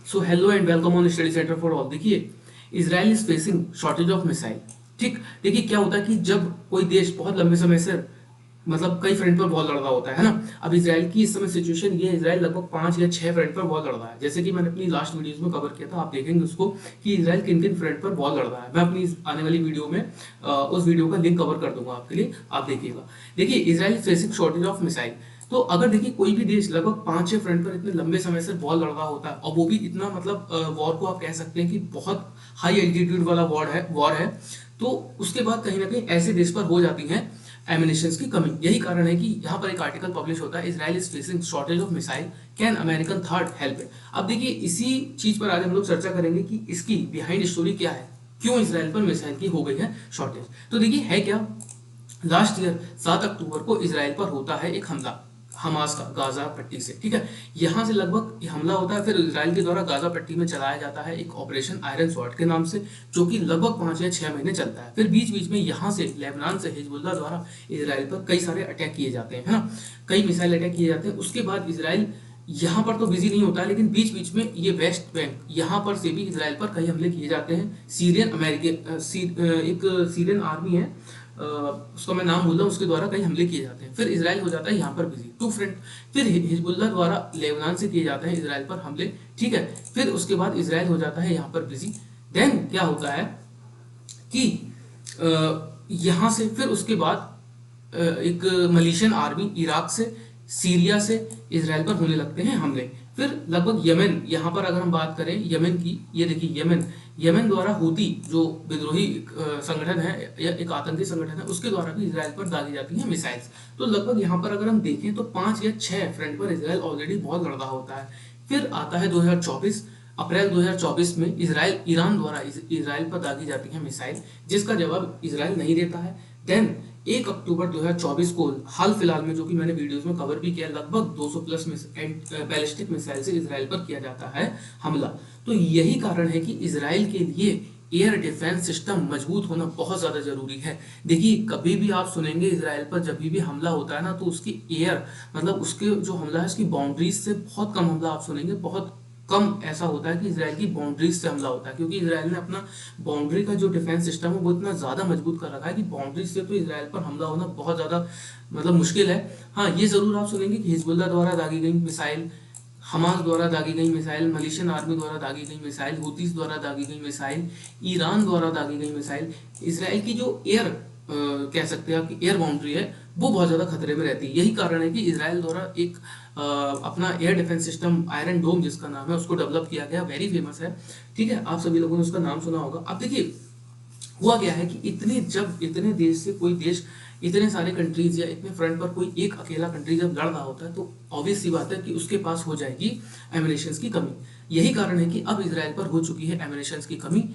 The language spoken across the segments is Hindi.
So hello and welcome on study centre for all. देखिए, Israel is facing shortage of missile. ठीक, देखिए क्या होता है कि जब कोई देश बहुत लंबे समय से मतलब कई फ्रंट पर वॉर लड़ रहा होता है ना। अब इसराइल की इस समय सिचुएशन ये है, इसराइल लगभग 5 या 6 फ्रंट पर वॉर लड़ रहा है। जैसे कि मैंने अपनी लास्ट वीडियोस में कवर किया था, आप देखेंगे उसको कि इसराइल किन किन फ्रंट पर वॉर लड़ रहा है। मैं अपनी आने वाली वीडियो में उस वीडियो का लिंक कवर कर दूंगा आपके लिए, आप देखिएगा। देखिए, Israel facing shortage of missile. तो अगर देखिए कोई भी देश लगभग 5-6 फ्रंट पर इतने लंबे समय से वॉर लड़ रहा होता है, और वो भी इतना मतलब वॉर को आप कह सकते हैं कि बहुत हाई एल्टीट्यूड वाला वॉर है, तो उसके बाद कहीं ना कहीं ऐसे देश पर हो जाती हैं एमिनेशन की कमी। यही कारण है कि यहाँ पर एक आर्टिकल पब्लिश होता है, Israel is facing shortage of missile, can American third help it. अब देखिए इसी चीज पर आज हम लोग चर्चा करेंगे कि इसकी बिहाइंड स्टोरी क्या है, क्यों इसराइल पर मिसाइल की हो गई है शॉर्टेज। तो देखिए है क्या, लास्ट ईयर 7 अक्टूबर को इसराइल पर होता है एक हमला हमास का गाजा पट्टी से। ठीक है, यहां से लगभग हमला होता है, फिर इसराइल के द्वारा गाजा पट्टी में चलाया जाता है एक ऑपरेशन आयरन स्वॉर्ड के नाम से, जो कि लगभग 5 या 6 महीने चलता है। फिर बीच बीच में यहाँ से लेबनान से हिजबुल्लाह द्वारा इसराइल पर कई सारे अटैक किए जाते हैं, है ना, कई मिसाइल अटैक किए जाते हैं। उसके बाद इसराइल यहाँ पर तो बिजी नहीं होता है, लेकिन बीच बीच में ये वेस्ट बैंक यहाँ पर से भी इसराइल पर कई हमले किए जाते हैं। सीरियन अमेरिकन एक सीरियन आर्मी है, उसका मैं नाम भूल रहा हूँ, उसके द्वारा कई हमले किए जाते हैं। फिर इसराइल हो जाता है यहाँ पर बिजी, टू फ्रंट। फिर हिजबुल्लाह द्वारा लेबनान से किए जाते हैं इसराइल पर हमले। ठीक है, फिर उसके बाद इसराइल हो जाता है यहाँ पर बिजी। देन क्या होता है कि यहाँ से फिर उसके बाद एक मलेशियन आर्मी इराक से, सीरिया से इसराइल पर होने लगते हैं हमले। फिर लगभग यमन, यहाँ पर अगर हम बात करें यमन की, ये देखिए यमन, यमन द्वारा हूती जो विद्रोही संगठन है या एक आतंकी संगठन है, उसके द्वारा भी इसराइल पर दागी जाती है मिसाइल्स। तो लगभग यहाँ पर अगर हम देखें तो 5 या 6 फ्रंट पर इसराइल ऑलरेडी बहुत लड़ रहा होता है। फिर आता है 2024, अप्रैल 2024 में इसराइल ईरान द्वारा इसराइल पर दागी जाती है मिसाइल, जिसका जवाब इसराइल नहीं देता है। देन 1 अक्टूबर 2024 को हाल फिलहाल में, जो कि मैंने वीडियोस में कवर भी किया, लगभग 200 प्लस बैलिस्टिक मिसाइल से इसराइल पर किया जाता है हमला। तो यही कारण है कि इसराइल के लिए एयर डिफेंस सिस्टम मजबूत होना बहुत ज्यादा जरूरी है। देखिए कभी भी आप सुनेंगे इसराइल पर जब भी हमला होता है ना, तो उसकी एयर मतलब उसके जो हमला है उसकी बाउंड्रीज से बहुत कम हमला आप सुनेंगे। बहुत कम ऐसा होता है कि इसराइल की बाउंड्रीज से हमला होता है, क्योंकि इसराइल ने अपना बाउंड्री का जो डिफेंस सिस्टम है वो इतना ज्यादा मजबूत कर रखा है कि बाउंड्रीज से तो इसराइल पर हमला होना बहुत ज्यादा मतलब मुश्किल है। हाँ, ये जरूर आप सुनेंगे कि हिजबुल्लाह द्वारा दागी गई मिसाइल, हमास द्वारा दागी गई मिसाइल, मलेशियन आर्मी द्वारा दागी गई मिसाइल, हूतीस द्वारा दागी गई मिसाइल, ईरान द्वारा दागी गई मिसाइल। इसराइल की जो एयर कह सकते हैं आपकी एयर बाउंड्री है वो बहुत ज्यादा खतरे में रहती है। यही कारण है कि इसराइल द्वारा एक अपना एयर डिफेंस सिस्टम आयरन डोम जिसका नाम है उसको डेवलप किया गया, वेरी फेमस है। ठीक है, आप सभी लोगों ने उसका नाम सुना होगा। अब देखिए हुआ क्या है कि इतने देश से कोई देश, इतने सारे कंट्रीज या इतने फ्रंट पर कोई एक अकेला कंट्री जब लड़ रहा होता है, तो ऑब्वियस सी बात है कि उसके पास हो जाएगी एमिनेशंस की कमी। यही कारण है कि अब इसराइल पर हो चुकी है एमिनेशंस की कमी।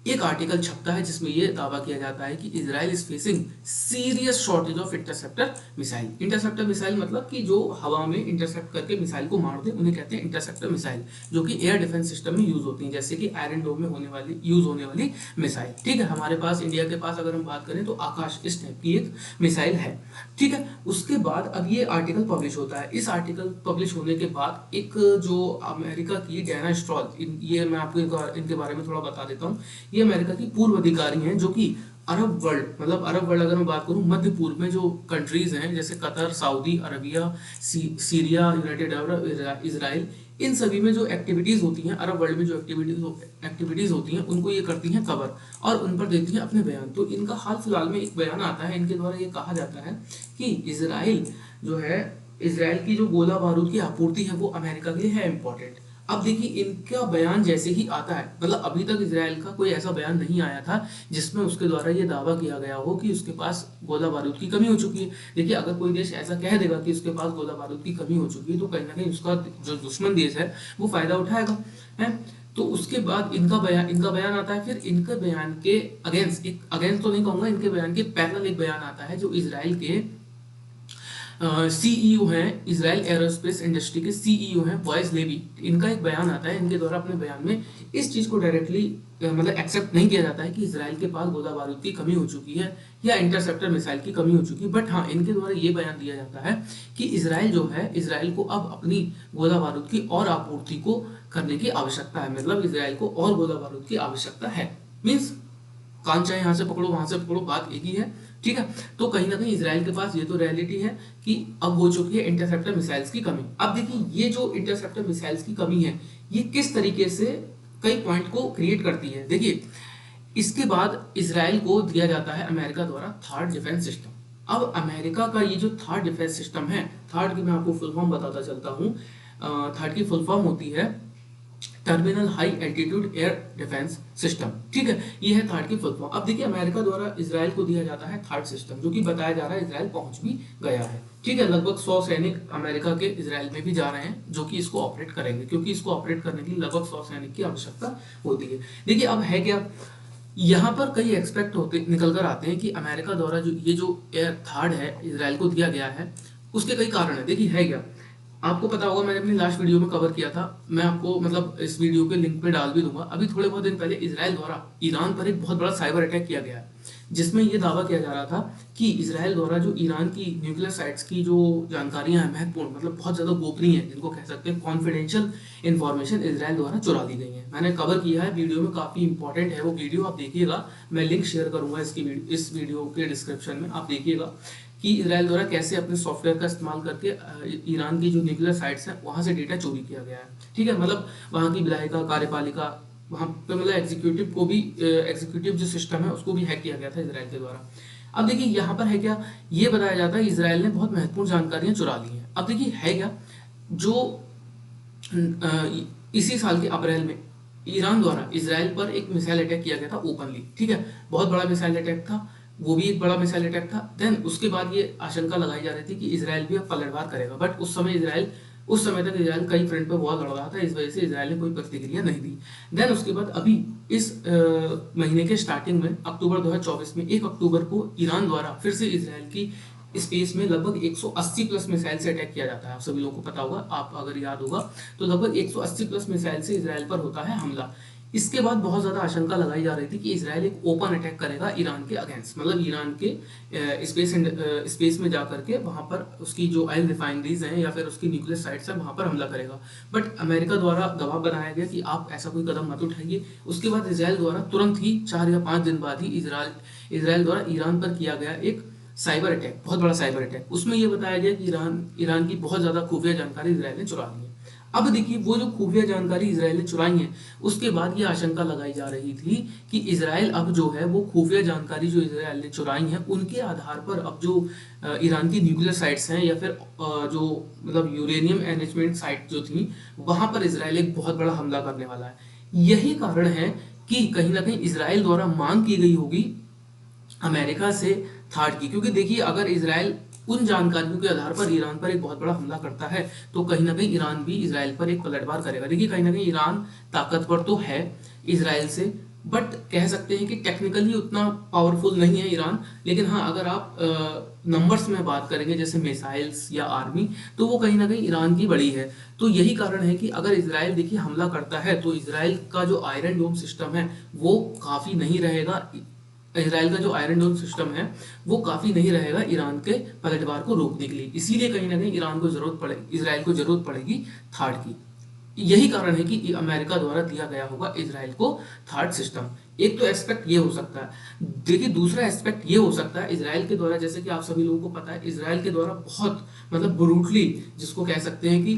एक आर्टिकल छपता है जिसमें यह दावा किया जाता है कि Israel is facing serious shortage of interceptor missile. Interceptor missile मतलब कि जो हवा में इंटरसेप्ट करके मिसाइल को मार दे, उन्हें कहते हैं इंटरसेप्टर मिसाइल, जो कि एयर डिफेंस सिस्टम में यूज होती है, जैसे कि आयरन डोम में यूज होने वाली मिसाइल। ठीक है, हमारे पास इंडिया के पास अगर हम बात करें तो आकाश इस टाइप की एक मिसाइल है। ठीक है, उसके बाद अब ये आर्टिकल पब्लिश होता है। इस आर्टिकल पब्लिश होने के बाद एक जो अमेरिका की डैना स्ट्रॉल, ये मैं आपको इनके बारे में थोड़ा बता देता हूँ। ये अमेरिका की पूर्व अधिकारी हैं, जो कि अरब वर्ल्ड, मतलब अरब वर्ल्ड अगर मैं बात करूं, मध्य पूर्व में जो कंट्रीज हैं जैसे Qatar, Saudi Arabia, Syria, United Arab Israel, इन सभी में जो एक्टिविटीज होती हैं, अरब वर्ल्ड में जो एक्टिविटीज होती हैं, उनको ये करती हैं कवर और उन पर देती हैं अपने बयान। तो इनका हाल फिलहाल में एक बयान आता है, इनके द्वारा ये कहा जाता है कि इसराइल जो है, इसराइल की जो गोला बारूद की आपूर्ति है वो अमेरिका के लिए है इंपॉर्टेंट। अब देखिए इनका बयान जैसे ही आता है, मतलब अभी तक इसराइल का कोई ऐसा बयान नहीं आया था जिसमें उसके द्वारा ये दावा किया गया हो कि उसके पास गोला बारूद की कमी हो चुकी है। देखिए अगर कोई देश ऐसा कह देगा कि उसके पास गोला बारूद की कमी हो चुकी है, तो कहीं ना कहीं उसका जो दुश्मन देश है वो फायदा उठाएगा, है। तो उसके बाद इनका बयान आता है। फिर इनके बयान के अगेंस्ट तो नहीं कहूंगा, इनके बयान के पैरेलल एक बयान आता है जो इसराइल के सीईओ हैं, इसराइल एरोस्पेस इंडस्ट्री के सीईओ हैं बॉयज लेवी। इनका एक बयान आता है, इनके द्वारा अपने बयान में इस चीज को डायरेक्टली मतलब एक्सेप्ट नहीं किया जाता है कि इसराइल के पास गोला बारूद की कमी हो चुकी है या इंटरसेप्टर मिसाइल की कमी हो चुकी है, बट हाँ इनके द्वारा ये बयान दिया जाता है कि इसराइल जो है, इसराइल को अब अपनी गोला बारूद की और आपूर्ति को करने की आवश्यकता है। मतलब इसराइल को और गोला बारूद की आवश्यकता है। मीन्स कान चाहे यहाँ से पकड़ो वहां से पकड़ो, बात एक ही है। ठीक है, तो कहीं ना कहीं इसराइल के पास ये तो रियलिटी है कि अब हो चुकी है इंटरसेप्टर मिसाइल्स की कमी। अब देखिए ये जो इंटरसेप्टर मिसाइल्स की कमी है ये किस तरीके से कई पॉइंट को क्रिएट करती है। देखिए इसके बाद इसराइल को दिया जाता है अमेरिका द्वारा थर्ड डिफेंस सिस्टम। अब अमेरिका का ये जो थर्ड डिफेंस सिस्टम है, थर्ड की मैं आपको फुल फॉर्म बताता चलता हूँ। थर्ड की फुल फॉर्म होती है terminal high altitude air defence system. ठीक है, ये है थर्ड की फुल फॉर्म। अब देखिए अमेरिका द्वारा इसराइल को दिया जाता है थर्ड सिस्टम, जो कि बताया जा रहा है इसराइल पहुंच भी गया है। ठीक है, लगभग 100 सैनिक अमेरिका के इसराइल में भी जा रहे हैं जो कि इसको ऑपरेट करेंगे, क्योंकि इसको ऑपरेट करने के लिए लगभग 100 सैनिक की आवश्यकता होती है। देखिए अब है क्या, यहाँ पर कई एक्सपेक्ट होते निकल कर आते हैं कि अमेरिका द्वारा जो ये जो एयर थर्ड है इसराइल को दिया गया है उसके कई कारण है। देखिए है क्या, आपको पता होगा मैंने अपनी लास्ट वीडियो में कवर किया था, मैं आपको मतलब इस वीडियो के लिंक पे डाल भी दूंगा। अभी थोड़े बहुत दिन पहले इसराइल द्वारा ईरान पर एक बहुत बड़ा साइबर अटैक किया गया है, जिसमें यह दावा किया जा रहा था कि इसराइल द्वारा जो ईरान की न्यूक्लियर साइट्स की जो जानकारियां हैं महत्वपूर्ण, मतलब बहुत ज्यादा गोपनीय है, जिनको कह सकते हैं कॉन्फिडेंशियल इन्फॉर्मेशन इसराइल द्वारा चुरा ली गई है। मैंने कवर किया है वीडियो में, काफी इंपॉर्टेंट है वो वीडियो, आप देखिएगा। मैं लिंक शेयर करूंगा इस वीडियो के डिस्क्रिप्शन में, आप देखिएगा कि इसराइल द्वारा कैसे अपने सॉफ्टवेयर का इस्तेमाल करके ईरान की जो न्यूक्लियर साइट्स हैं वहां से डेटा चोरी किया गया है। ठीक है, मतलब वहां की विधायिका, कार्यपालिका, वहां पे मतलब एग्जीक्यूटिव को भी, एग्जीक्यूटिव जो सिस्टम है उसको भी हैक किया गया था इसराइल के द्वारा। अब देखिए यहाँ पर है क्या, ये बताया जाता है इसराइल ने बहुत महत्वपूर्ण जानकारियां चुरा ली हैं। अब देखिए है क्या, जो इसी साल के अप्रैल में ईरान द्वारा इसराइल पर एक मिसाइल अटैक किया गया था ओपनली। ठीक है, बहुत बड़ा मिसाइल अटैक था, वो भी एक बड़ा मिसाइल अटैक था। देन उसके बाद ये आशंका लगाई जा रही थी कि इसराइल भी अब पलटवार करेगा, बट उस समय तक इसराइल कई फ्रंट पे वॉर लड़ रहा था, इस वजह से इसराइल ने कोई प्रतिक्रिया नहीं दी। देन उसके बाद अभी इस महीने के स्टार्टिंग में अक्टूबर 2024 में 1 अक्टूबर को ईरान द्वारा फिर से इसराइल की स्पेस में लगभग 180 प्लस मिसाइल से अटैक किया जाता है। आप सभी लोगों को पता होगा, आप अगर याद होगा तो लगभग 180 प्लस मिसाइल से इसराइल पर होता है हमला। इसके बाद बहुत ज्यादा आशंका लगाई जा रही थी कि इसराइल एक ओपन अटैक करेगा ईरान के अगेंस्ट, मतलब ईरान के स्पेस में जाकर के वहां पर उसकी जो ऑयल रिफाइनरीज हैं या फिर उसकी न्यूक्लियर साइट्स हैं वहां पर हमला करेगा। बट अमेरिका द्वारा दबाव बनाया गया कि आप ऐसा कोई कदम मत उठाइए। उसके बाद इसराइल द्वारा तुरंत ही 4 या 5 दिन बाद ही इसराइल द्वारा ईरान पर किया गया एक साइबर अटैक, बहुत बड़ा साइबर अटैक। उसमें यह बताया गया कि ईरान की बहुत ज्यादा खुफिया जानकारी इसराइल ने चुरा ली है। अब देखिए वो जो खुफिया जानकारी इसराइल ने चुराई है, उसके बाद ये आशंका लगाई जा रही थी कि इसराइल अब जो है वो खुफिया जानकारी जो इसराइल ने चुराई है उनके आधार पर अब जो ईरान की न्यूक्लियर साइट्स हैं या फिर जो मतलब यूरेनियम एनरिचमेंट साइट जो थी वहां पर इसराइल एक बहुत बड़ा हमला करने वाला है। यही कारण है कि कहीं ना कहीं इसराइल द्वारा मांग की गई होगी अमेरिका से थर्ड की, क्योंकि देखिए अगर इसराइल उन जानकारियों के आधार पर ईरान पर एक बहुत बड़ा हमला करता है तो कहीं ना कहीं ईरान भी इसराइल पर एक पलटवार करेगा। देखिए कहीं ना कहीं ईरान ताकतवर तो है इसराइल से, बट कह सकते हैं कि टेक्निकली उतना पावरफुल नहीं है ईरान। लेकिन हाँ अगर आप नंबर्स में बात करेंगे जैसे मिसाइल्स या आर्मी, तो वो कहीं ना कहीं ईरान की बड़ी है। तो यही कारण है कि अगर इसराइल देखिए हमला करता है तो इसराइल का जो आयरन डोम सिस्टम है वो काफी नहीं रहेगा, इसराइल का जो आयरन डोम सिस्टम है वो काफी नहीं रहेगा ईरान के पलटवार को रोकने के लिए। इसीलिए कहीं ना कहीं इसराइल को जरूरत पड़ेगी थर्ड की। यही कारण है कि अमेरिका द्वारा दिया गया होगा इसराइल को थर्ड सिस्टम। एक तो एस्पेक्ट ये हो सकता है। देखिए दूसरा एस्पेक्ट ये हो सकता है इसराइल के द्वारा, जैसे कि आप सभी लोगों को पता है इसराइल के द्वारा बहुत मतलब ब्रूटली, जिसको कह सकते हैं कि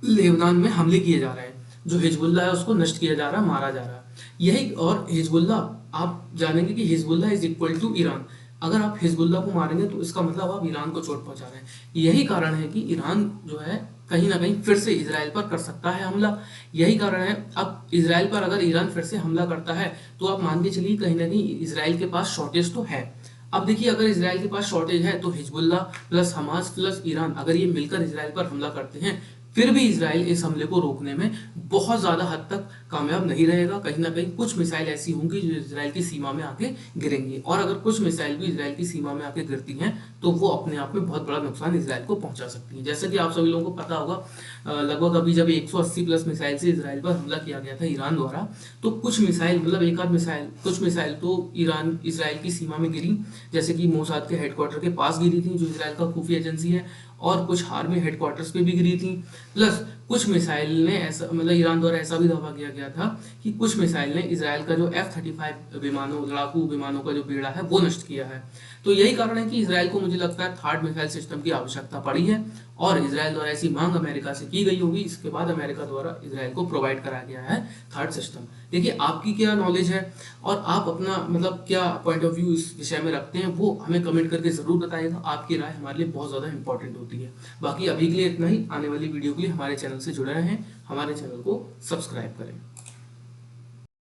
लेबनान में हमले किए जा रहे हैं, जो हिजबुल्लाह है उसको नष्ट किया जा रहा है, मारा जा रहा है। यही, और हिजबुल्लाह आप जानेंगे कि Hezbollah is equal to Iran. अगर आप हिजबुल्लाह को मारेंगे तो इसका मतलब आप ईरान को चोट पहुंचा रहे हैं। यही कारण है कि ईरान जो है कहीं ना कहीं फिर से इसराइल पर कर सकता है हमला। यही कारण है अब इसराइल पर अगर ईरान फिर से हमला करता है तो आप मान के चलिए कहीं ना कहीं इसराइल के पास शॉर्टेज तो है। अब देखिए अगर इसराइल के पास शॉर्टेज है तो Hezbollah plus Hamas plus Iran अगर ये मिलकर इसराइल पर हमला करते हैं फिर भी इसराइल इस हमले को रोकने में बहुत ज़्यादा हद तक कामयाब नहीं रहेगा। कहीं ना कहीं कुछ मिसाइल ऐसी होंगी जो इसराइल की सीमा में आके गिरेंगी, और अगर कुछ मिसाइल भी इसराइल की सीमा में आके गिरती हैं तो वो अपने आप में बहुत बड़ा नुकसान इसराइल को पहुंचा सकती हैं। जैसे कि आप सभी लोगों को पता होगा, लगभग अभी जब 180 प्लस मिसाइल से इसराइल पर हमला किया गया था ईरान द्वारा, तो कुछ मिसाइल, मतलब एक आध मिसाइल, कुछ मिसाइल तो ईरान इसराइल की सीमा में गिरी, जैसे कि मोसाद के हेडक्वार्टर के पास गिरी थी जो इसराइल का खुफिया एजेंसी है, और कुछ आर्मी हेडक्वार्टर्स पे भी गिरी थी। प्लस कुछ मिसाइल ने ऐसा, मतलब ईरान द्वारा ऐसा भी दावा किया गया था कि कुछ मिसाइल ने इसराइल का जो F-35 विमानों, लड़ाकू विमानों का जो बेड़ा है वो नष्ट किया है। तो यही कारण है कि इसराइल को मुझे लगता है थर्ड मिसाइल सिस्टम की आवश्यकता पड़ी है, और इसराइल द्वारा ऐसी मांग अमेरिका से की गई होगी, इसके बाद अमेरिका द्वारा इसराइल को प्रोवाइड कराया गया है थर्ड सिस्टम। देखिए आपकी क्या नॉलेज है और आप अपना मतलब क्या पॉइंट ऑफ व्यू इस विषय में रखते हैं वो हमें कमेंट करके जरूर बताइएगा। आपकी राय हमारे लिए बहुत ज़्यादा इंपॉर्टेंट होती है। बाकी अभी के लिए इतना ही। आने वाली वीडियो के लिए हमारे चैनल से जुड़े रहें, हमारे चैनल को सब्सक्राइब करें।